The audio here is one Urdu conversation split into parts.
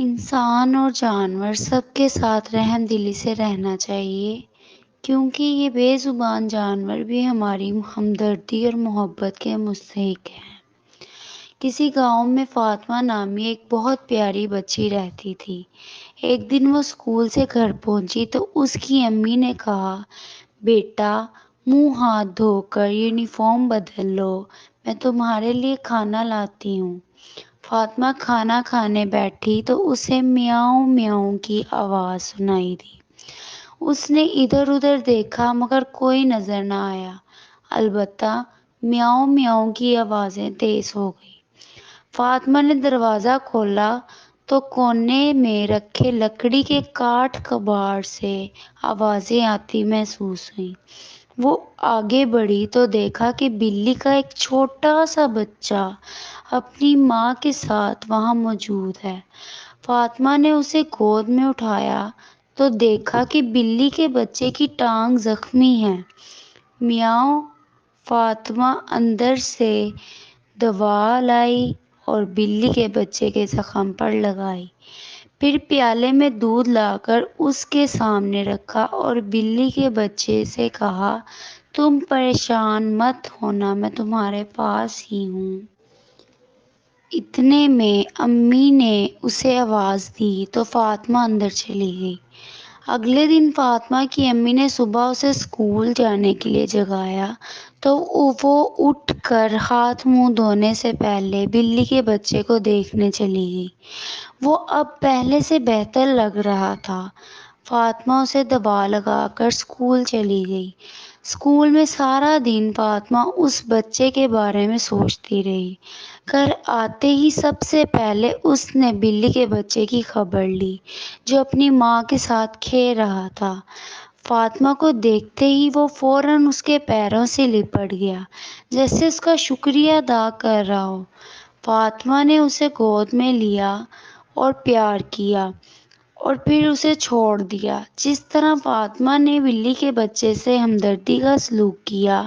انسان اور جانور سب کے ساتھ رحم دلی سے رہنا چاہیے، کیونکہ یہ بے زبان جانور بھی ہماری ہمدردی اور محبت کے مستحق ہیں۔ کسی گاؤں میں فاطمہ نامی ایک بہت پیاری بچی رہتی تھی۔ ایک دن وہ اسکول سے گھر پہنچی تو اس کی امی نے کہا، بیٹا منہ ہاتھ دھو کر یونیفارم بدل لو، میں تمہارے لیے کھانا لاتی ہوں۔ فاطمہ کھانا کھانے بیٹھی تو اسے میاؤں میاؤں کی آواز سنائی دی۔ اس نے ادھر ادھر دیکھا مگر کوئی نظر نہ آیا، البتہ میاؤں میاؤں کی آوازیں تیز ہو گئی۔ فاطمہ نے دروازہ کھولا تو کونے میں رکھے لکڑی کے کاٹھ کباڑ سے آوازیں آتی محسوس ہوئیں۔ وہ آگے بڑھی تو دیکھا کہ بلی کا ایک چھوٹا سا بچہ اپنی ماں کے ساتھ وہاں موجود ہے۔ فاطمہ نے اسے گود میں اٹھایا تو دیکھا کہ بلی کے بچے کی ٹانگ زخمی ہے۔ میاؤں! فاطمہ اندر سے دوا لائی اور بلی کے بچے کے زخم پر لگائی، پھر پیالے میں دودھ لا کر اس کے سامنے رکھا اور بلی کے بچے سے کہا، تم پریشان مت ہونا، میں تمہارے پاس ہی ہوں۔ اتنے میں امی نے اسے آواز دی تو فاطمہ اندر چلی گئی۔ اگلے دن فاطمہ کی امی نے صبح اسے اسکول جانے کے لیے جگایا تو وہ اٹھ کر ہاتھ منہ دھونے سے پہلے بلی کے بچے کو دیکھنے چلی گئی۔ وہ اب پہلے سے بہتر لگ رہا تھا۔ فاطمہ اسے دوا لگا کر اسکول چلی گئی۔ اسکول میں سارا دن فاطمہ اس بچے کے بارے میں سوچتی رہی۔ گھر آتے ہی سب سے پہلے اس نے بلی کے بچے کی خبر لی، جو اپنی ماں کے ساتھ کھیل رہا تھا۔ فاطمہ کو دیکھتے ہی وہ فوراً اس کے پیروں سے لپٹ گیا، جیسے اس کا شکریہ ادا کر رہا ہو۔ فاطمہ نے اسے گود میں لیا اور پیار کیا اور پھر اسے چھوڑ دیا۔ جس طرح فاطمہ نے بلی کے بچے سے ہمدردی کا سلوک کیا،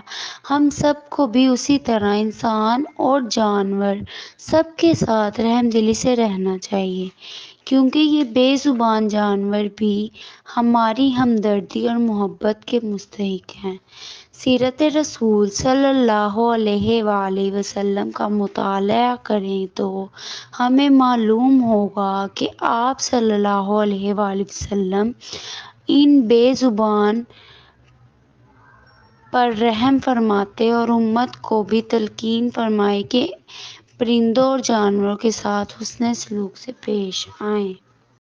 ہم سب کو بھی اسی طرح انسان اور جانور سب کے ساتھ رحم دلی سے رہنا چاہیے، کیونکہ یہ بے زبان جانور بھی ہماری ہمدردی اور محبت کے مستحق ہیں۔ سیرت رسول صلی اللہ علیہ وآلہ وسلم کا مطالعہ کریں تو ہمیں معلوم ہوگا کہ آپ صلی اللہ علیہ وآلہ وسلم ان بے زبان پر رحم فرماتے اور امت کو بھی تلقین فرمائے کہ پرندوں اور جانوروں کے ساتھ حسن سلوک سے پیش آئیں۔